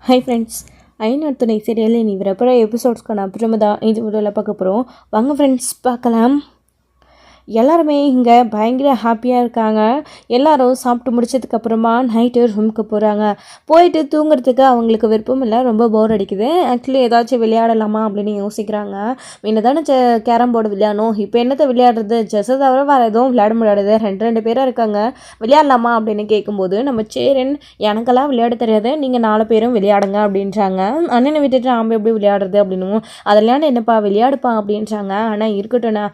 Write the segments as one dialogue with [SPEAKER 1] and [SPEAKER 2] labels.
[SPEAKER 1] Hi friends, ஐநாடு துணை சீரியலில் நீ வரப்போகிற எபிசோட்ஸ்க்கான அப்புறமா தான் இந்த வீடியோவில் பார்க்க போகிறோம். வாங்க ஃப்ரெண்ட்ஸ் பார்க்கலாம். எல்லாருமே இங்கே பயங்கர ஹாப்பியாக இருக்காங்க. எல்லோரும் சாப்பிட்டு முடிச்சதுக்கப்புறமா நைட்டு ரூமுக்கு போகிறாங்க. போயிட்டு தூங்குறதுக்கு அவங்களுக்கு விருப்பம் இல்லை, ரொம்ப போர் அடிக்குது. ஆக்சுவலி ஏதாச்சும் விளையாடலாமா அப்படின்னு யோசிக்கிறாங்க. முன்ன தானே கேரம் போர்டு விளையாடணும், இப்போ என்னத்தை விளையாடுறது, செஸ்ஸை தவிர வேறு எதுவும் விளையாட முடியாடுது, ரெண்டு பேராக இருக்காங்க, விளையாடலாமா அப்படின்னு கேட்கும்போது நம்ம சேரன் எனக்கெல்லாம் விளையாட தெரியாது, நீங்கள் 4 பேரும் விளையாடுங்க அப்படின்றாங்க. அண்ணனை விட்டுட்டு நாம் எப்படி விளையாடுறது அப்படின்னும், அதெல்லாம் என்னப்பா விளையாடுப்பா அப்படின்றாங்க. ஆனால் இருக்கட்டும்ண்ணா,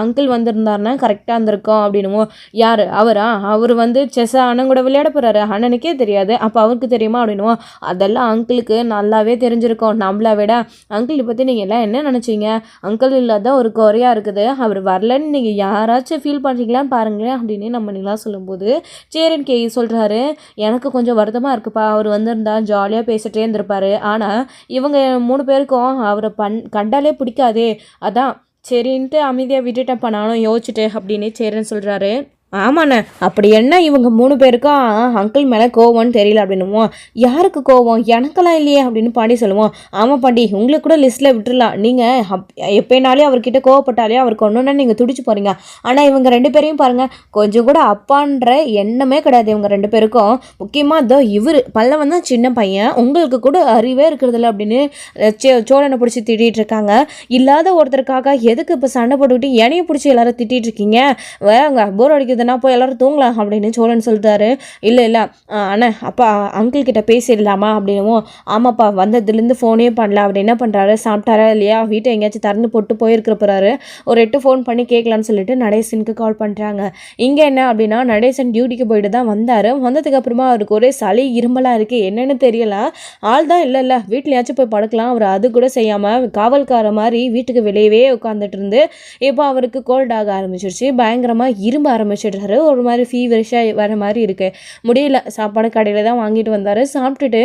[SPEAKER 1] அங்கிள் வந்திருந்தா கரெக்டாக இருந்திருக்கோம் அப்படின்னுமோ. யார் அவரா? அவர் செஸ்ஸை அண்ணன் கூட விளையாட போகிறாரு, அண்ணனுக்கே தெரியாது, அப்போ அவருக்கு தெரியுமா அப்படின்னுவோம். அதெல்லாம் அங்கிளுக்கு நல்லாவே தெரிஞ்சிருக்கோம், நம்மளை விட. அங்கிள் பற்றி நீங்கள் எல்லாம் என்ன நினச்சிங்க? அங்கிள் இல்லாத ஒரு குறையாக இருக்குது, அவர் வரலன்னு நீங்கள் யாராச்சும் ஃபீல் பண்ணுறீங்களான்னு பாருங்களேன் அப்படின்னு நம்ம நிலா சொல்லும்போது சேரன் சொல்கிறாரு, எனக்கு கொஞ்சம் வருத்தமாக இருக்குப்பா, அவர் வந்திருந்தா ஜாலியாக பேசிகிட்டே இருந்திருப்பார், ஆனால் இவங்க 3 பேருக்கும் அவரை கண்டாலே பிடிக்காதே, அதான் சரின்ட்டு அமைதியாக விட்டுட்டப்பா நானும் யோசிச்சுட்டு அப்படின்னு சேரன் சொல்கிறாரு. ஆமாண்ணே, அப்படி என்ன இவங்க 3 பேருக்கும் அங்கிள் மேலே கோவம்னு தெரியல அப்படின்னுவோம். யாருக்கு கோவம்? எனக்கெல்லாம் இல்லையே அப்படின்னு பாண்டி சொல்லுவோம். ஆமாம் பாண்டி, உங்களுக்கு கூட லிஸ்ட்டில் விட்டுடலாம், நீங்கள் எப்போனாலே அவர்கிட்ட கோவப்பட்டாலே அவருக்கு ஒன்றுன்னா நீங்கள் துடிச்சு போகிறீங்க. ஆனால் இவங்க 2 பேரையும் பாருங்கள், கொஞ்சம் கூட அப்பான்ற எண்ணமே கிடையாது இவங்க 2 பேருக்கும். முக்கியமாக இதோ இவர் பல்லவன் தான் சின்ன பையன், உங்களுக்கு கூட அறிவே இருக்கிறதில்ல அப்படின்னு சோழனை பிடிச்சி திட்டிகிட்டு இருக்காங்க. இல்லாத ஒருத்தருக்காக எதுக்கு இப்போ சண்டை போட்டுக்கிட்டு என்னையை பிடிச்சி எல்லாரும் திட்டிகிட்டு இருக்கீங்க? வேங்க போர் அடிக்குது, போய் எல்லாரும் தூங்கலாம் அப்படின்னு சோழன் சொல்லிட்டாரு. இல்லை அண்ணா அப்பா அங்கிள் கிட்ட பேசிடலாமா அப்படின்னுவோம். ஆமாப்பா, வந்ததுலேருந்து ஃபோனே பண்ணல, அப்படி என்ன பண்ணுறாரு, சாப்பிட்டாரா இல்லையா, வீட்டை எங்கேயாச்சும் திறந்து போட்டு போயிருக்கிற போகிறாரு, ஒரு 8 ஃபோன் பண்ணி கேட்கலான்னு சொல்லிட்டு நடேசனுக்கு கால் பண்ணுறாங்க. இங்கே என்ன அப்படின்னா, நடேசன் டியூட்டிக்கு போயிட்டு தான் வந்தார். வந்ததுக்கப்புறமா அவருக்கு ஒரே சளி இருமலாக இருக்குது, என்னென்னு தெரியல. ஆள் தான் இல்லை வீட்லையாச்சும் போய் படுக்கலாம், அவர் அது கூட செய்யாமல் காவல்கார மாதிரி வீட்டுக்கு வெளியவே உட்காந்துட்டு இருந்து இப்போ அவருக்கு கோல்ட் ஆக ஆரம்பிச்சிருச்சு, பயங்கரமாக இரும்ப ஆரம்பிச்சு ஒரு மாதிரி ஃபீவரிஷாக வர மாதிரி இருக்குது. முடியல, சாப்பாடு கடையில் தான் வாங்கிட்டு வந்தார். சாப்பிட்டுட்டு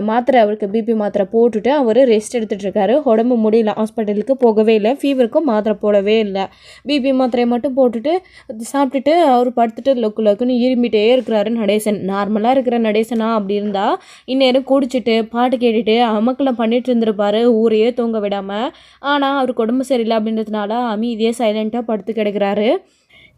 [SPEAKER 1] மாத்திரை, அவருக்கு பிபி மாத்திரை போட்டுட்டு அவர் ரெஸ்ட் எடுத்துகிட்டு இருக்காரு. உடம்பு முடியல, ஹாஸ்பிட்டலுக்கு போகவே இல்லை, ஃபீவருக்கும் மாத்திரை போடவே இல்லை, பிபி மாத்திரையை மட்டும் போட்டுட்டு சாப்பிட்டுட்டு அவர் படுத்துட்டு லொக்குன்னு இருமிட்டே இருக்கிறாரு நடேசன். நார்மலாக இருக்கிற நடேசனா அப்படி இருந்தால் இந்நேரம் குடிச்சிட்டு பாட்டு கேட்டுட்டு அமக்கெல்லாம் பண்ணிட்டு இருந்திருப்பாரு, ஊரையே தூங்க விடாமல். ஆனால் அவருக்கு உடம்பு சரியில்லை அப்படின்றதுனால அமைதியாக சைலண்ட்டாக படுத்து கிடக்கிறாரு.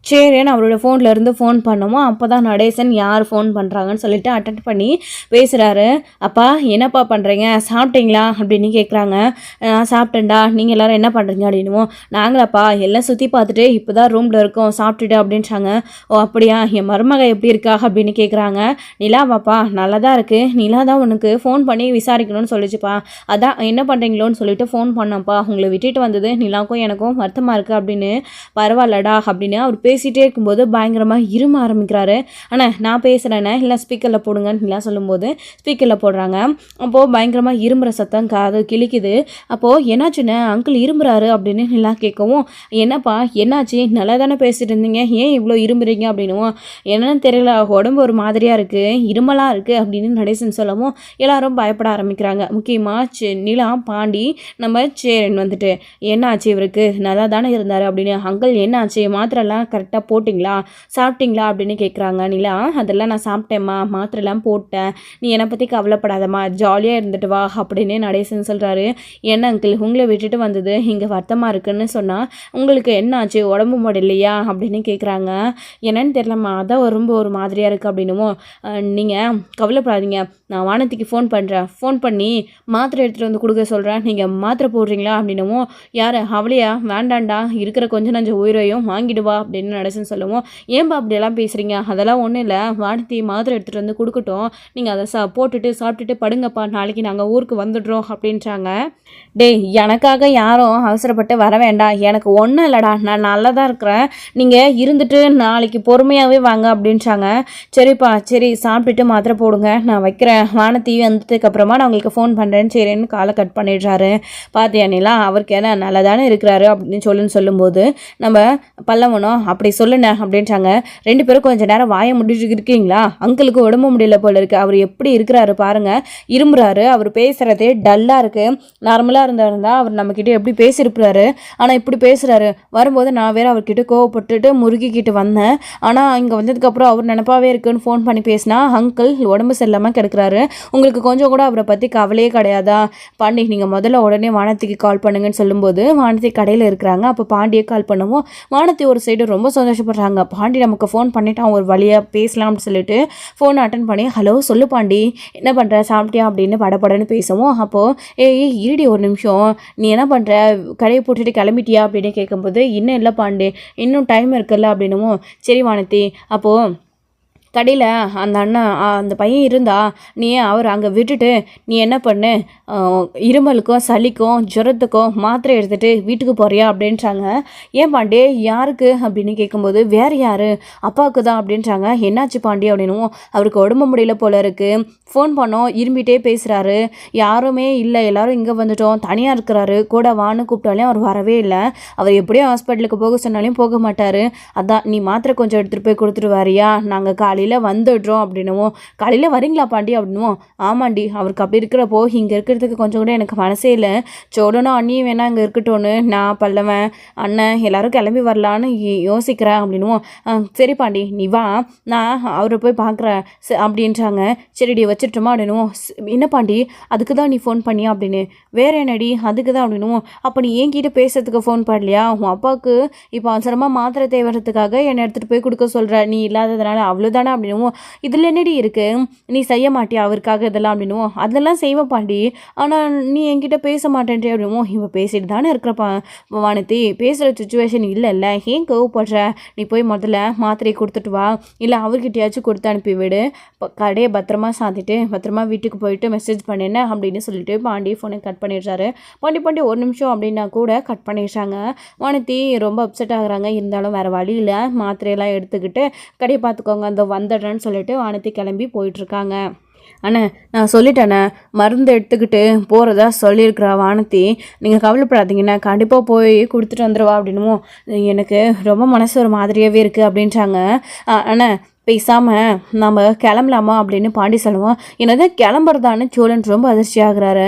[SPEAKER 1] சரின்னு அவரோட ஃபோனில் இருந்து ஃபோன் பண்ணோமோ, அப்போ தான் நடேசன் யார் ஃபோன் பண்ணுறாங்கன்னு சொல்லிட்டு அட்டென்ட் பண்ணி பேசுகிறாரு. அப்பா என்னப்பா பண்ணுறீங்க, சாப்பிட்டீங்களா அப்படின்னு கேட்குறாங்க. நான் சாப்பிட்டேன்டா, நீங்கள் எல்லோரும் என்ன பண்ணுறீங்க அப்படின்னுவோம். நாங்களாப்பா எல்லாம் சுற்றி பார்த்துட்டு இப்போ தான் ரூமில் இருக்கோம், சாப்பிட்டுட்டு அப்படின்றாங்க. ஓ அப்படியா, என் மருமக எப்படி இருக்கா அப்படின்னு கேட்குறாங்க. நிலாவாப்பா நல்லா தான் இருக்குது, நிலா தான் உனக்கு ஃபோன் பண்ணி விசாரிக்கணும்னு சொல்லிச்சுப்பா, அதான் என்ன பண்ணுறீங்களோன்னு சொல்லிட்டு ஃபோன் பண்ணப்பா, உங்களை விட்டுட்டு வந்தது நிலாவுக்கும் எனக்கும் வருத்தமாக இருக்குது அப்படின்னு. பரவாயில்லடா அப்படின்னு அவர் பேசிகிட்டே இருக்கும்போது பயங்கரமாக இரும ஆரம்பிக்கிறாரு. ஆனால் நான் பேசுகிறேன்னே, இல்லை ஸ்பீக்கரில் போடுங்கன்னு இல்லை சொல்லும்போது ஸ்பீக்கரில் போடுறாங்க. அப்போது பயங்கரமாக இரும்புற சத்தம் காது கிழிக்குது. அப்போது என்னாச்சுன்னு அங்கிள் இரும்புறாரு அப்படின்னு நிலா கேட்கவும், என்னப்பா என்னாச்சு, நல்லா தானே பேசிட்டு இருந்தீங்க, ஏன் இவ்வளோ இரும்புறீங்க அப்படின்னுவோம். என்னன்னு தெரியல, உடம்பு ஒரு மாதிரியாக இருக்குது, இருமலாக இருக்குது அப்படின்னு நடேசன் சொல்லவும் எல்லாரும் பயப்பட ஆரம்பிக்கிறாங்க. முக்கியமாக நிலா, பாண்டி, நம்ம சேரன் என்னாச்சு இவருக்கு, நல்லா தானே இருந்தார் அப்படின்னு. அங்கிள் என்னாச்சு, மாத்திரைலாம் கரெக்டாக போட்டிங்களா, சாப்பிட்டீங்களா அப்படின்னு கேட்குறாங்க. நிலா அதெல்லாம் நான் சாப்பிட்டேம்மா, மாத்திரைலாம் போட்டேன், நீ என்னை பற்றி கவலைப்படாதம்மா, ஜாலியாக இருந்துட்டு வா அப்படின்னு நடேசன் சொல்கிறாரு. என்ன அங்கிள் உங்களை விட்டுட்டு வந்தது இங்கே வருத்தமாக இருக்குன்னு சொன்னால் உங்களுக்கு என்ன ஆச்சு, உடம்பு முடியலையா அப்படின்னு கேட்குறாங்க. என்னன்னு தெரியலம்மா, அதான் ரொம்ப ஒரு மாதிரியாக இருக்குது அப்படின்னுவோம். நீங்கள் கவலைப்படாதீங்க, நான் வானத்துக்கு ஃபோன் பண்ணுறேன், ஃபோன் பண்ணி மாத்திரை எடுத்துகிட்டு வந்து கொடுக்க சொல்கிறேன், நீங்கள் மாத்திரை போடுறீங்களா அப்படின்னுவோம். யார் அவளையா, வேண்டாண்டா, இருக்கிற கொஞ்சம் நஞ்சம் உயிரையும் வாங்கிடுவா அப்படின்னு நடேசன் சொல்லுவோம். ஏன்பா அப்படியெல்லாம் பேசுகிறீங்க, அதெல்லாம் ஒன்றும் இல்லை, வானத்தி மாத்திரை எடுத்துகிட்டு வந்து கொடுக்கட்டும், நீங்கள் அதை போட்டுட்டு சாப்பிட்டுட்டு படுங்கப்பா, நாளைக்கு நாங்கள் ஊருக்கு வந்துடுறோம் அப்படின்றாங்க. டேய் எனக்காக யாரும் அவசரப்பட்டு வர வேண்டாம், எனக்கு ஒன்றும் இல்லைடா, நான் நல்லா தான் இருக்கிறேன், நீங்கள் இருந்துட்டு நாளைக்கு பொறுமையாகவே வாங்க அப்படின்றாங்க. சரிப்பா சரி, சாப்பிட்டுட்டு மாத்திரை போடுங்க, நான் வைக்கிறேன், வானத்தி வந்ததுக்கப்புறமா நான் உங்களுக்கு ஃபோன் பண்ணுறேன்னு சரின்னு காலை கட் பண்ணிடுறாரு. பார்த்தியானிலாம் அவருக்கு என்ன நல்லா தானே இருக்கிறாரு அப்படின்னு சொல்லும்போது நம்ம பல்லவனும் அப்படி சொல்லுண்ணே அப்படின்றாங்க. 2 பேரும் கொஞ்சம் நேரம் வாயை முடிச்சுட்டு இருக்கீங்களா? அங்கிளுக்கு உடம்பு முடியல போல இருக்குது. அவர் எப்படி இருக்கிறாரு பாருங்கள், இரும்புறாரு. அவர் பேசுகிறதே டல்லாக இருக்குது. நார்மலாக இருந்தா அவர் நம்மக்கிட்ட எப்படி பேசியிருப்பாரு. ஆனால் இப்படி பேசுகிறாரு. வரும்போது நான் வேறு அவர்கிட்ட கோவப்பட்டுட்டு முருகிக்கிட்டு வந்தேன். ஆனால் இங்கே வந்ததுக்கப்புறம் அவர் நினப்பாவே இருக்குன்னு ஃபோன் பண்ணி பேசினா அங்கிள் உடம்பு சரியில்லாமல் கிடக்குறாரு. உங்களுக்கு கொஞ்சம் கூட அவரை பற்றி கவலையே கிடையாதா? பாண்டி நீங்கள் முதல்ல உடனே வானத்திக்கு கால் பண்ணுங்கன்னு சொல்லும்போது வானதி கடையில் இருக்கிறாங்க. அப்போ பாண்டியை கால் பண்ணுவோம். வானதி ஒரு சைடு ரொம்ப சந்தோஷப்படுறாங்க. பாண்டி நமக்கு ஃபோன் பண்ணிவிட்டான், ஒரு வழியாக பேசலாம்னு சொல்லிட்டு ஃபோனை அட்டன் பண்ணி ஹலோ சொல்லு பாண்டி, என்ன பண்ணுற, சாப்பிட்டியா அப்படின்னு படப்படன்னு பேசுவோம். அப்போது ஏய் இருடி ஒரு நிமிஷம், நீ என்ன பண்ணுற, கடையை போட்டுட்டு கிளம்பிட்டியா அப்படின்னு கேட்கும்போது இன்னும் இல்லை பாண்டி, இன்னும் டைம் இருக்குல்ல அப்படின்னும். சரி வானதி, அப்போது கடையில் அந்த அண்ணன் அந்த பையன் இருந்தா நீ அவர் அங்கே விட்டுட்டு நீ என்ன பண்ணு, இருமலுக்கும் சளிக்கும் ஜுரத்துக்கும் மாத்திரை எடுத்துகிட்டு வீட்டுக்கு போறியா அப்படின்றாங்க. ஏன் பாண்டி யாருக்கு அப்படின்னு கேட்கும்போது வேறு யார், அப்பாவுக்கு தான் அப்படின்றாங்க. என்னாச்சு பாண்டி அப்படின்னும். அவருக்கு உடம்பு முடியல போல இருக்குது, ஃபோன் பண்ணோம் இரும்பிட்டே பேசுகிறாரு, யாருமே இல்லை, எல்லோரும் இங்கே வந்துட்டோம், தனியாக இருக்கிறாரு, கூட வான்னு கூப்பிட்டாலையும் அவர் வரவே இல்லை, அவர் எப்படியோ ஹாஸ்பிட்டலுக்கு போக சொன்னாலையும் போக மாட்டார், அதான் நீ மாத்திரை கொஞ்சம் எடுத்துகிட்டு போய் கொடுத்துட்டு வாரியா, நாங்கள் காலையில் வந்துடுறோம் அப்படின்னுவோம். காலையில் வரீங்களா பாண்டி அப்படின்னுவோம். ஆமாண்டி, அவருக்கு அப்படி இருக்கிறப்போ இங்கே இருக்கிறதுக்கு கொஞ்சம் கூட எனக்கு மனசே இல்லை, சோடனும் அண்ணியும் வேணா இங்கே இருக்கட்டும்னு நான் பல்லவன் அண்ணன் எல்லோரும் கிளம்பி வரலான்னு யோசிக்கிறேன் அப்படின்னுவோம். சரி பாண்டி நீ வா, நான் அவரை போய் பார்க்குறேன் அப்படின்றாங்க. சரிடி வச்சுட்டுமா அப்படின்னுவோம். என்ன பாண்டி அதுக்கு தான் நீ ஃபோன் பண்ணியா அப்படின்னு. வேறு என்னடி அதுக்கு தான் அப்படின்னுவோம். அப்போ நீ என்கிட்ட பேசுறதுக்கு ஃபோன் பண்ணலையா? உன் அப்பாவுக்கு இப்போ அவசரமாக மாத்திரை தேவைறதுக்காக என்னை எடுத்துகிட்டு போய் கொடுக்க சொல்கிற, நீ இல்லாததுனால அவ்வளோதானே அப்படின்னுவோம். இதில் என்னடி இருக்குது, நீ செய்ய மாட்டியா அவருக்காக இதெல்லாம் அப்படின்னுவோம். அதெல்லாம் செய்வேன் பாண்டி, ஆனால் நீ என்கிட்ட பேச மாட்டேன்றே அப்படின்னுவோம். இவன் பேசிட்டு தானே இருக்கிறப்பா வானதி, பேசுகிற சுச்சுவேஷன் இல்லைல்ல, ஏன் கோவப்படுற, நீ போய் முதல்ல மாத்திரையை கொடுத்துட்டு வா, இல்லை அவர்கிட்டயாச்சும் கொடுத்து அனுப்பி விடு, கடையை பத்திரமா சாத்திட்டு பத்திரமா வீட்டுக்கு போயிட்டு மெசேஜ் பண்ணினேன் அப்படின்னு சொல்லிட்டு பாண்டி ஃபோனை கட் பண்ணிடுறாரு. பாண்டி ஒரு நிமிஷம் அப்படின்னா கூட கட் பண்ணிடுறாங்க. வானதி ரொம்ப அப்செட் ஆகுறாங்க. இருந்தாலும் வேறு வழியில் மாத்திரையெல்லாம் எடுத்துக்கிட்டு கடையை பார்த்துக்கோங்க அந்த வந்துடுறேன்னு சொல்லிட்டு வானதி கிளம்பி போயிட்டுருக்காங்க. அண்ணா நான் சொல்லிட்டேண்ணே, மருந்து எடுத்துக்கிட்டு போகிறதா சொல்லியிருக்கிறா வானதி, நீங்கள் கவலைப்படாதீங்கண்ணா, கண்டிப்பாக போய் கொடுத்துட்டு வந்துடுவா அப்படின்னுவோம். எனக்கு ரொம்ப மனசு ஒரு மாதிரியாகவே இருக்குது அப்படின்றாங்க. அண்ணா பேசாமல் நம்ம கிளம்பலாமா அப்படின்னு பாண்டி சொல்லுவோம். என்னது கிளம்புறதான்னு சோழன் ரொம்ப அதிர்ச்சி ஆகுறாரு.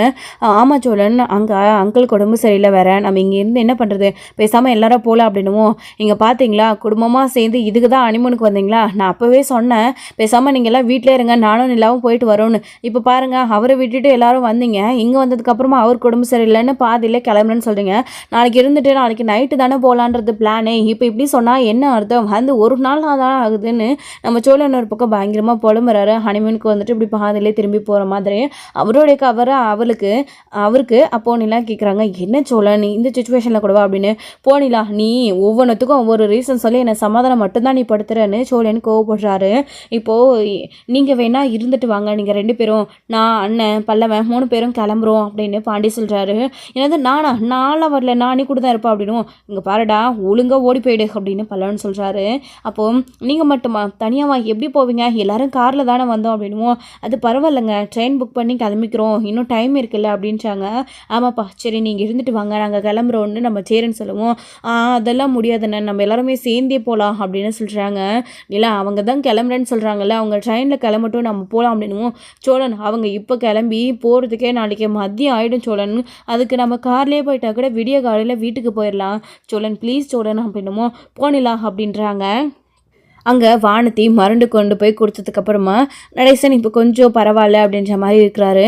[SPEAKER 1] ஆமாம் சோழன், அங்கே அங்கிளுக்கு உடம்பு சரியில்லை வேற, நம்ம இங்கேருந்து என்ன பண்ணுறது, பேசாமல் எல்லாரும் போகலாம் அப்படின்னுவோம். இங்கே பார்த்தீங்களா குடும்பமாக சேர்ந்து இதுக்கு தான் அனிமனுக்கு வந்தீங்களா, நான் அப்போவே சொன்னேன் பேசாமல் நீங்கள் எல்லாம் வீட்டிலே இருங்க, நானும் இல்லாமல் போயிட்டு வரோன்னு. இப்போ பாருங்கள் அவரை விட்டுட்டு எல்லாரும் வந்தீங்க, இங்கே வந்ததுக்கப்புறமா அவருக்கு உடம்பு சரியில்லைன்னு பாதியில் கிளம்புறேன்னு சொல்கிறீங்க. நாளைக்கு இருந்துட்டு நாளைக்கு நைட்டு தானே போகலான்றது பிளானே, இப்போ இப்படி சொன்னால் என்ன அர்த்தம், வந்து ஒரு நாள் தான் ஆகுதுன்னு நம்ம சோழன் ஒரு பக்கம் பயங்கரமாக புலம்புறாரு. ஹனிமூனுக்கு வந்துட்டு இப்படி பாதிலே திரும்பி போகிற மாதிரி அவருடைய கவரை அவருக்கு அப்போ நிலா கேட்குறாங்க. என்ன சோழன் இந்த சுச்சுவேஷனில் கூடவா அப்படின்னு. போனிலா நீ ஒவ்வொன்றுத்துக்கும் ஒவ்வொரு ரீசன் சொல்லி என்னை சமாதானம் மட்டும்தான் நீ படுத்துறேன்னு சோழன் கோவப்படுறாரு. இப்போது நீங்கள் வேணா இருந்துட்டு வாங்க, நீங்கள் 2 பேரும், நான் அண்ணன் பல்லவன் 3 பேரும் கிளம்புறோம் அப்படின்னு பாண்டி சொல்கிறாரு. என்னது நான்லாம் வரல, நானே கூட தான் இருப்பேன் அப்படின்னும். இங்கே பாருடா ஒழுங்காக ஓடி போயிடு அப்படின்னு பல்லவன் சொல்கிறாரு. அப்போது நீங்கள் மட்டுமா தனியாக எப்படி போவீங்க, எல்லாரும் காரில் தானே வந்தோம் அப்படின்னுவோம். அது பரவாயில்லைங்க, ட்ரெயின் புக் பண்ணி கிளம்பிக்கிறோம், இன்னும் டைம் இருக்குல்ல அப்படின்றாங்க. ஆமாப்பா சரி நீங்கள் இருந்துட்டு வாங்க, நாங்கள் கிளம்புறோன்னு நம்ம சேருன்னு சொல்லுவோம். அதெல்லாம் முடியாதுண்ணே, நம்ம எல்லாருமே சேர்ந்தே போகலாம் அப்படின்னு சொல்கிறாங்க. இல்லை அவங்க தான் கிளம்புறேன்னு சொல்கிறாங்கல்ல, அவங்க ட்ரெயினில் கிளம்பட்டும் நம்ம போகலாம் அப்படின்னுவோம். சோழன் அவங்க இப்போ கிளம்பி போகிறதுக்கே நாளைக்கு மதியம் ஆகிடும் சோழன், அதுக்கு நம்ம கார்லேயே போயிட்டா கூட விடிய காலையில் வீட்டுக்கு போயிடலாம் சோழன், ப்ளீஸ் சோழன் அப்படின்னுமோ. போனிலாம் அப்படின்றாங்க. அங்கே வானதி மருந்து கொண்டு போய் கொடுத்ததுக்கப்புறமா நடேசன் இப்போ கொஞ்சம் பரவாயில்ல அப்படின்ற மாதிரி இருக்கிறாரு.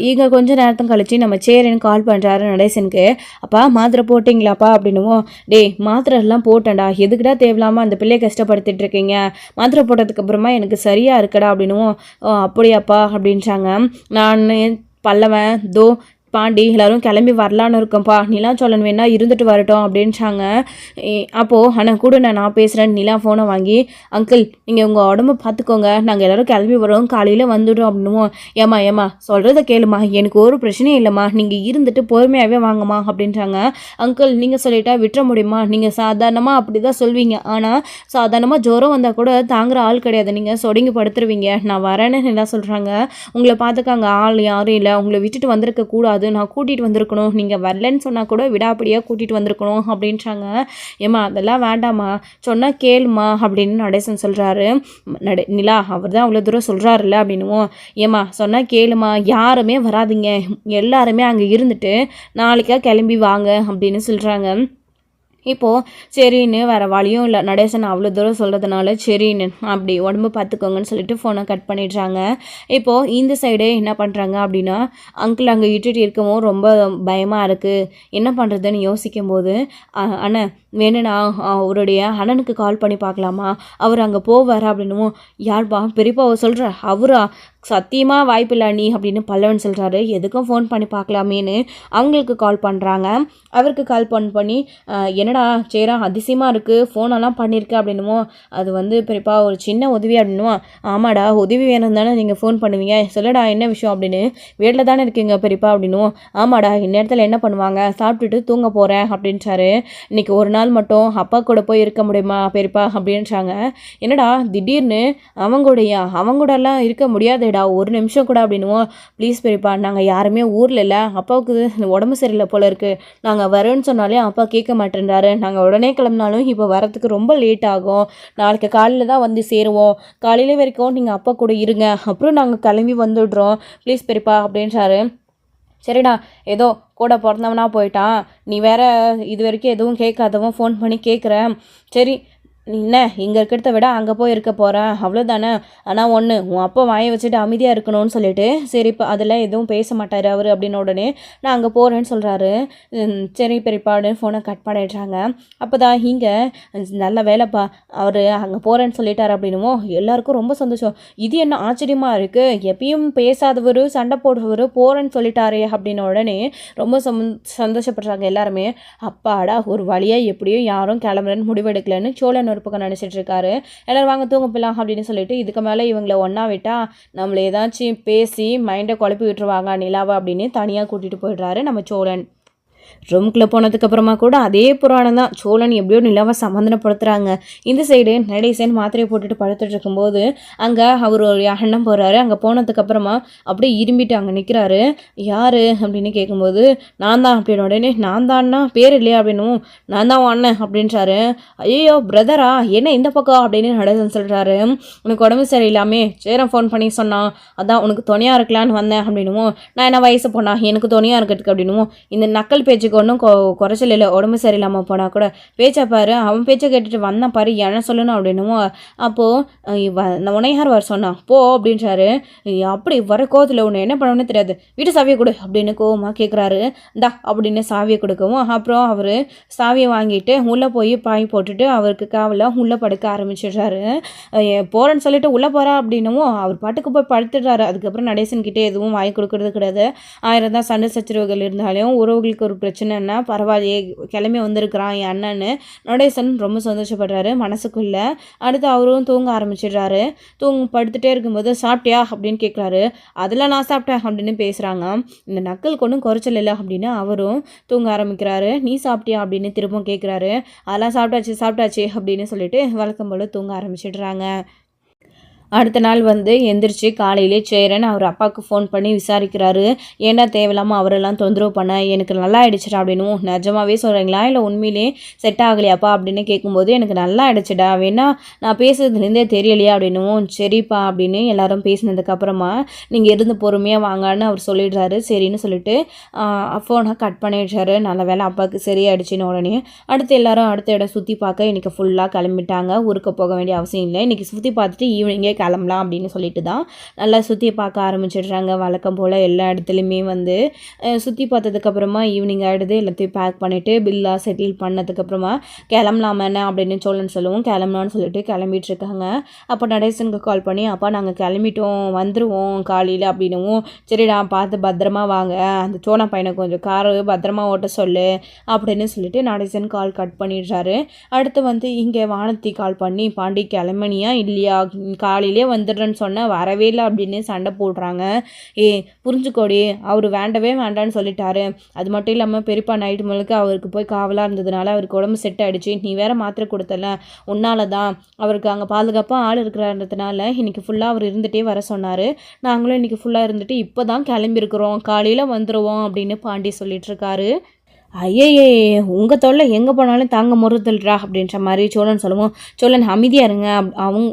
[SPEAKER 1] இங்கே கொஞ்சம் நேரத்தும் கழிச்சு நம்ம சேரன்னு கால் பண்ணுறாரு நடேசனுக்கு. அப்பா மாத்திரை போட்டிங்களாப்பா அப்படின்னுவோம். மாத்திரை எல்லாம் போட்டேன்டா, எதுக்குடா தேவையில்லாமல் அந்த பிள்ளையை கஷ்டப்படுத்திட்டு இருக்கீங்க, மாத்திரை போட்டதுக்கப்புறமா எனக்கு சரியாக இருக்கடா அப்படின்னுவோம். அப்படியாப்பா அப்படின்றாங்க. நான் பல்லவன் பாண்டி எல்லோரும் கிளம்பி வரலான்னு இருக்கோம்ப்பா, நிலா சோழன் வேணா இருந்துட்டு வரட்டும் அப்படின்றாங்க. அப்போது ஆனால் கூட நான் பேசுகிறேன். நிலா ஃபோனை வாங்கி அங்கிள் நீங்கள் உங்கள் உடம்பு பார்த்துக்கோங்க, நாங்கள் எல்லோரும் கிளம்பி வரோம், காலையில் வந்துடும் அப்படின்னுவோம். ஏமா சொல்கிறத கேளுமா, எனக்கு ஒரு பிரச்சனையும் இல்லைம்மா, நீங்கள் இருந்துட்டு பொறுமையாகவே வாங்கம்மா அப்படின்றாங்க. அங்கிள் நீங்கள் சொல்லிட்டா விட்டுற முடியுமா, நீங்கள் சாதாரணமாக அப்படி தான் சொல்வீங்க, ஆனால் சாதாரணமாக ஜுரம் வந்தால் கூட தாங்குகிற ஆள் கிடையாது, நீங்கள் சொடங்கி படுத்துருவீங்க, நான் வரேன்னு நிலா சொல்கிறாங்க. உங்களை பார்த்துக்காங்க ஆள் யாரும் இல்லை, உங்களை விட்டுட்டு வந்திருக்க கூடாது, இருக்கக்கூடாது, நான் கூட்டிகிட்டு வந்திருக்கணும், நீங்கள் வரலன்னு சொன்னால் கூட விடாப்படியாக கூட்டிகிட்டு வந்திருக்கணும் அப்படின்றாங்க. ஏம்மா அதெல்லாம் வேண்டாம்மா, சொன்னால் கேளுமா அப்படின்னு நடேசன் சொல்கிறாரு. நிலா அவர் தான் அவ்வளோ தூரம் சொல்கிறாருல்ல அப்படின்னுவோம். ஏம்மா சொன்னால் கேளுமா, யாருமே வராதிங்க, எல்லாருமே அங்கே இருந்துட்டு நாளைக்கா கிளம்பி வாங்க அப்படின்னு சொல்கிறாங்க. இப்போது சரின்னு வேறு வழியும் இல்லை, நடேசன் அவ்வளோ தூரம் சொல்கிறதுனால சரின்னு அப்படி உடம்பு பார்த்துக்கோங்கன்னு சொல்லிட்டு ஃபோனை கட் பண்ணிடுறாங்க. இப்போது இந்த சைடே என்ன பண்ணுறாங்க அப்படின்னா, அங்கிள் அங்கே இட்டுட்டு இருக்கவும் ரொம்ப பயமாக இருக்குது, என்ன பண்ணுறதுன்னு யோசிக்கும் போது அண்ணன் வேணுண்ணா அவருடைய அண்ணனுக்கு கால் பண்ணி பார்க்கலாமா, அவர் அங்கே போவார் அப்படின்னும். யார்பா பெரியப்பாவை சொல்கிற, அவரா, சத்தியமாக வாய்ப்பில்லை நீ அப்படின்னு பல்லவன் சொல்கிறாரு. எதுக்கும் ஃபோன் பண்ணி பார்க்கலாமேன்னு அவங்களுக்கு கால் பண்ணுறாங்க. அவருக்கு கால் பண்ணி என்னடா சேரா அதிசயமாக இருக்குது, ஃபோனெல்லாம் பண்ணியிருக்கேன் அப்படின்னுமோ. அது வந்து பெரியப்பா ஒரு சின்ன உதவி அப்படின்னுவோம். ஆமாடா உதவி வேணும் தானே நீங்கள் ஃபோன் பண்ணுவீங்க, சொல்லடா என்ன விஷயம் அப்படின்னு. வீட்டில் தானே இருக்கீங்க பெரியப்பா அப்படின்னுவோம். ஆமாடா இந்நேரத்தில் என்ன பண்ணுவாங்க, சாப்பிட்டுட்டு தூங்க போகிறேன் அப்படின்றாரு. இன்றைக்கி ஒரு நாள் மட்டும் அப்பா கூட போய் இருக்க முடியுமா பெரியப்பா அப்படின்றாங்க. என்னடா திடீர்னு அவங்கூடலாம் இருக்க முடியாது ஒரு நிமிஷம் கூட அப்படின்னுவோம். ப்ளீஸ் பெரியப்பா, நாங்கள் யாருமே ஊரில் இல்லை, அப்பாவுக்கு உடம்பு சரியில்லை போல இருக்குது, நாங்கள் வரோன்னு சொன்னாலே அப்பா கேட்க மாட்டேன்றாரு, நாங்கள் உடனே கிளம்பினாலும் இப்போ வரத்துக்கு ரொம்ப லேட் ஆகும், நாளைக்கு காலையில் தான் வந்து சேருவோம், காலையில் வரைக்கும் நீங்கள் அப்பா கூட இருங்க, அப்புறம் நாங்கள் கிளம்பி வந்துடுறோம் ப்ளீஸ் பெரியப்பா அப்படின்றாரு. சரிடா ஏதோ கூட பிறந்தவனா போயிட்டான், நீ வேற இது வரைக்கும் எதுவும் கேட்காதவன் ஃபோன் பண்ணி கேட்குறேன், சரி என்ன இங்கே இருக்கிறத விட அங்கே போய் இருக்க போகிறேன் அவ்வளோதானே. ஆனால் ஒன்று, உன் அப்பா வாயை வச்சுட்டு அமைதியாக இருக்கணும்னு சொல்லிட்டு சரி இப்போ அதில் எதுவும் பேச மாட்டார் அவர் அப்படின்னு உடனே நான் அங்கே போகிறேன்னு சொல்கிறாரு. சரி பெரியப்பாடு ஃபோனை கட் பண்ணிடுறாங்க. அப்போ தான் இங்கே நல்ல வேலைப்பா, அவர் அங்கே போகிறேன்னு சொல்லிட்டார் அப்படின்னுமோ. எல்லாருக்கும் ரொம்ப சந்தோஷம். இது என்ன ஆச்சரியமாக இருக்குது, எப்பயும் பேசாதவர் சண்டை போடுறவர் போகிறேன்னு சொல்லிட்டாரே அப்படின்னு உடனே ரொம்ப சந்தோஷப்படுறாங்க எல்லாருமே. அப்பாடா ஒரு வழியாக எப்படியோ யாரும் கிளம்புறேன்னு முடிவெடுக்கலன்னு சோழன் ஒரு பக்கம் நினச்சிட்டு இருக்காரு. எல்லோரும் வாங்க தூங்க போகலாம் அப்படின்னு சொல்லிட்டு இதுக்கு மேலே இவங்களை ஒன்றா விட்டால் நம்மளை ஏதாச்சும் பேசி மைண்டை குழப்பி விட்டுருவாங்க நிலாவை அப்படின்னு தனியாக கூட்டிகிட்டு போயிடுறாரு நம்ம சோழன். ரூம்குள்ளே போனதுக்கப்புறமா கூட அதே புராணம் தான், சோழன் எப்படியோ நிலாவை சமாதானப்படுத்துகிறாங்க. இந்த சைடு நடேசன் மாத்திரையை போட்டுட்டு படுத்துட்டு இருக்கும்போது அங்கே அவர் ஒரு அண்ணன் போகிறாரு. அங்கே போனதுக்கப்புறமா அப்படியே இரும்பிட்டு அங்கே நிற்கிறாரு. யார் அப்படின்னு கேட்கும்போது நான் தான் அப்படின்னு உடனே நான் தான்னா பேர் இல்லையா அப்படின்னும் நான் தான் அண்ணன் அப்படின்றாரு. ஐயோ பிரதரா என்ன இந்த பக்கம் அப்படின்னு நடேசன் சொல்கிறாரு. உனக்கு உடம்பு சரியில்லாமே சேரம் ஃபோன் பண்ணி சொன்னான், அதான் உனக்கு துணையாக இருக்கலான்னு வந்தேன் அப்படின்னுவோம். நான் என்ன வயசு போனா எனக்கு துணையாக இருக்கிறதுக்கு அப்படின்னுவோம். இந்த நக்கல் பேச்சுக்கு ஒன்றும் குறைச்சல் இல்லை, உடம்பு சரியில்லாமல் போனால் கூட பேச்சை பாரு, அவன் பேச்சை கேட்டுட்டு வந்தான் பாரு என்ன சொல்லணும் அப்படின்னுமோ. அப்போது உனையார் வர சொன்னான் போ அப்படின்றாரு. அப்படி வர கோவத்தில் உன்னை என்ன பண்ணணும்னு தெரியாது, வீட்டு சாவியை கொடு அப்படின்னு கோவமாக கேட்குறாரு. இந்தா அப்படின்னு சாவியை கொடுக்கவும் அப்புறம் அவர் சாவியை வாங்கிட்டு உள்ளே போய் பாய் போட்டுட்டு அவருக்கு காவலாக உள்ளே படுக்க ஆரம்பிச்சிடுறாரு. போகிறேன்னு சொல்லிட்டு உள்ளே போகிறா அப்படின்னும் அவர் பாட்டுக்கு போய் படுத்துடுறாரு. அதுக்கப்புறம் நடேசன்கிட்டே எதுவும் வாங்கி கொடுக்கறது கிடையாது. 1000 தான் சண்டை சச்சரவுகள் இருந்தாலும் உறவுகளுக்கு ஒரு பிரச்சனைன்னா பரவாயில்லையே கிளம்பி வந்திருக்கிறான் என் அண்ணன்னு நடேசன் ரொம்ப சந்தோஷப்படுறாரு மனசுக்குள்ளே. அடுத்து அவரும் தூங்க ஆரம்பிச்சிடுறாரு. படுத்துகிட்டே இருக்கும்போது சாப்பிட்டியா அப்படின்னு கேட்குறாரு. அதெல்லாம் நான் சாப்பிட்டேன் அப்படின்னு பேசுகிறாங்க. இந்த நக்கலுக்கு ஒன்றும் குறைச்சல் இல்லை அப்படின்னு அவரும் தூங்க ஆரம்பிக்கிறாரு. நீ சாப்பிட்டியா அப்படின்னு திரும்பவும் கேட்குறாரு. அதெல்லாம் சாப்பிட்டாச்சு அப்படின்னு சொல்லிட்டு வழக்கம் போல் தூங்க ஆரம்பிச்சிடுறாங்க. அடுத்த நாள் எந்திரிச்சு காலையிலே சேரன் அவர் அப்பாவுக்கு ஃபோன் பண்ணி விசாரிக்கிறாரு. ஏன்டா தேவையில்லாமல் அவரெல்லாம் தொந்தரவு பண்ண, எனக்கு நல்லா ஆகிடுச்சிடா அப்படின்னும். நிஜமாவே சொல்கிறீங்களா இல்லை உண்மையிலே செட் ஆகலையாப்பா அப்படின்னு கேட்கும்போது எனக்கு நல்லா ஆகிடுச்சிடா, வேணா நான் பேசுறதுலேருந்தே தெரியலையா அப்படின்னும். சரிப்பா அப்படின்னு எல்லாரும் பேசினதுக்கப்புறமா நீங்கள் இருந்து பொறுமையாக வாங்கன்னு அவர் சொல்லிடுறாரு. சரின்னு சொல்லிட்டு ஃபோனை கட் பண்ணிடுறாரு. நல்ல வேலை அப்பாவுக்கு சரியாயிடுச்சின்னு உடனே அடுத்து எல்லாரும் அடுத்த இடம் சுற்றி பார்க்க இன்றைக்கி ஃபுல்லாக கிளம்பிட்டாங்க. ஊருக்கு போக வேண்டிய அவசியம் இல்லை, இன்றைக்கி சுற்றி பார்த்துட்டு ஈவினிங்கே கிளம்பலாம் அப்படின்னு சொல்லிட்டு தான் நல்லா சுற்றி பார்க்க ஆரம்பிச்சிடுறாங்க. வழக்கம் போல் எல்லா இடத்துலையுமே சுற்றி பார்த்ததுக்கப்புறமா ஈவினிங் ஆகிடுது. எல்லாத்தையும் பேக் பண்ணிவிட்டு பில்லாக செட்டில் பண்ணதுக்கப்புறமா கிளம்பலாமேண்ணே அப்படின்னு சோழன் சொல்லுவோம். கிளம்பலான்னு சொல்லிட்டு கிளம்பிட்டுருக்காங்க. அப்போ நடேசனுக்கு கால் பண்ணி அப்பா நாங்கள் கிளம்பிட்டோம் வந்துடுவோம் காலையில் அப்படின்னுவோம். சரிடா பார்த்து பத்திரமா வாங்க, அந்த சோழன் பையனை கொஞ்சம் காரு பத்திரமா ஓட்ட சொல்லு அப்படின்னு சொல்லிட்டு நடேசன் கால் கட் பண்ணிடுறாரு. அடுத்து இங்கே வானத்தி கால் பண்ணி பாண்டி கிளம்பனியா இல்லையா காலையில் காலையிலே வந்துடுறேன்னு சொன்னேன், வரவே இல்லை அப்படின்னு சண்டை போடுறாங்க. புரிஞ்சுக்கோடி, அவர் வேண்டவே வேண்டான்னு சொல்லிட்டாரு. அது மட்டும் இல்லாமல் பெரியப்பா நைட்டு முழுக்க அவருக்கு போய் காவலாக இருந்ததுனால அவருக்கு உடம்பு செட் ஆகிடுச்சு. நீ வேற மாத்திரை கொடுத்தல, உன்னால தான் அவருக்கு அங்கே பாதுகாப்பாக ஆள் இருக்கிறன்றதுனால இன்றைக்கி ஃபுல்லாக அவர் இருந்துகிட்டே வர சொன்னார். நாங்களும் இன்றைக்கி ஃபுல்லாக இருந்துட்டு இப்போ தான் கிளம்பியிருக்கிறோம், காலையில் வந்துடுவோம் அப்படின்னு பாண்டி சொல்லிகிட்ருக்காரு. ஐயையே, உங்கள் தொல்லை எங்கே போனாலும் தாங்க முறுதல்றா அப்படின்ற மாதிரி சோழன் சொல்லுவோம். சோழன் அமைதியாக இருங்க,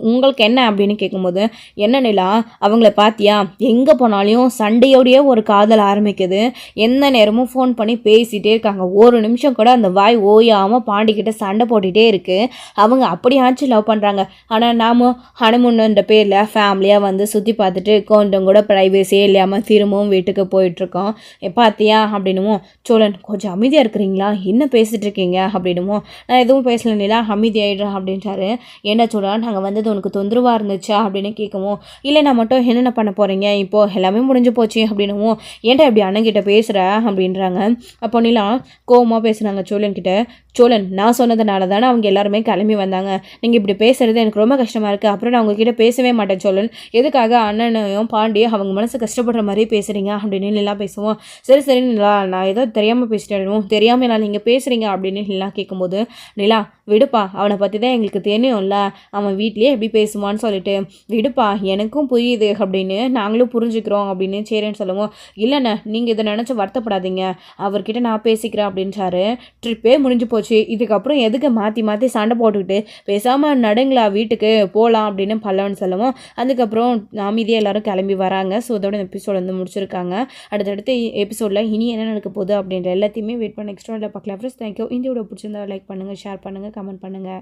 [SPEAKER 1] உங்களுக்கு என்ன அப்படின்னு கேட்கும்போது, என்ன நிலா அவங்கள பார்த்தியா, எங்கே போனாலையும் சண்டையோடையே ஒரு காதல் ஆரம்பிக்குது, எந்த நேரமும் ஃபோன் பண்ணி பேசிகிட்டே இருக்காங்க, ஒரு நிமிஷம் கூட அந்த வாய் ஓயாமல் பாண்டிக்கிட்ட சண்டை போட்டுகிட்டே இருக்குது. அவங்க அப்படியாச்சும் லவ் பண்ணுறாங்க. ஆனால் நாம் ஹனிமூன்ன்ற பேரில் ஃபேமிலியாக வந்து சுற்றி பார்த்துட்டு கொஞ்சம் கூட ப்ரைவேசியே இல்லாமல் திரும்பவும் வீட்டுக்கு போயிட்டுருக்கோம். பார்த்தியா அப்படின்னுவோம். சோழன் கொஞ்சம் அமைதியாக இருக்கிறீங்களா, என்ன பேசிகிட்டு இருக்கீங்க அப்படின்னுமோ. நான் எதுவும் பேசல நிலா, அமைதி ஆகிடுறேன் அப்படின்றாரு. என்ன சொல்ல, நாங்கள் வந்தது உனக்கு தொந்தரவாக இருந்துச்சா அப்படின்னு கேட்கவும், இல்லை நான் மட்டும் என்னென்ன பண்ண போகிறீங்க, இப்போது எல்லாமே முடிஞ்சு போச்சு அப்படின்னுவோம். ஏன்டா இப்படி அண்ணங்கிட்ட பேசுகிற அப்படின்றாங்க. அப்போ நிலா கோவமாக பேசுனாங்க சோழன்கிட்ட. சோழன், நான் சொன்னதுனால தானே அவங்க எல்லாருமே கிளம்பி வந்தாங்க, நீங்கள் இப்படி பேசுகிறது எனக்கு ரொம்ப கஷ்டமாக இருக்குது, அப்புறம் நான் உங்ககிட்ட பேசவே மாட்டேன் சோழன், எதுக்காக அண்ணனையும் பாண்டி அவங்க மனசு கஷ்டப்படுற மாதிரி பேசுகிறீங்க அப்படின்னு நிலா பேசுவோம். சரி சரி நிலா, நான் ஏதோ தெரியாமல் பேசிட்டேன், தெரியாமல் நான் நீங்கள் பேசுகிறீங்க அப்படின்னு நிலா கேட்கும்போது, நிலா விடுப்பா, அவனை பற்றி தான் எங்களுக்கு தெரியும்ல, அவன் வீட்லேயே எப்படி பேசுவான்னு சொல்லிட்டு, விடுப்பா எனக்கும் புரியுது அப்படின்னு நாங்களும் புரிஞ்சுக்கிறோம் அப்படின்னு சரின்னு சொல்லுவோம். இல்லைண்ணே, நீங்கள் இதை நினச்சி வருத்தப்படாதீங்க, அவர்கிட்ட நான் பேசிக்கிறேன் அப்படின்றாரு. ட்ரிப்பே முடிஞ்சு போச்சு, இதுக்கப்புறம் எதுக்கு மாற்றி மாற்றி சண்டை போட்டுக்கிட்டு பேசாமல் நடுங்களா வீட்டுக்கு போகலாம் அப்படின்னு பல்லவன் சொல்லுவோம். அதுக்கப்புறம் அமைதியாக எல்லாரும் கிளம்பி வராங்க. ஸோ இதோட எபிசோட் வந்து முடிச்சிருக்காங்க. அடுத்தடுத்து எபிசோடில் இனி என்ன நடக்க போகுது அப்படின்ற எல்லாத்தையுமே வெயிட் பண்ண நெக்ஸ்ட் ஒன்ல பார்க்கலாம். Friends, thank you. இந்த வீடியோ பிடிச்சிருந்தா லைக் பண்ணுங்கள், ஷேர் பண்ணுங்கள், கமெண்ட் பண்ணுங்கள்.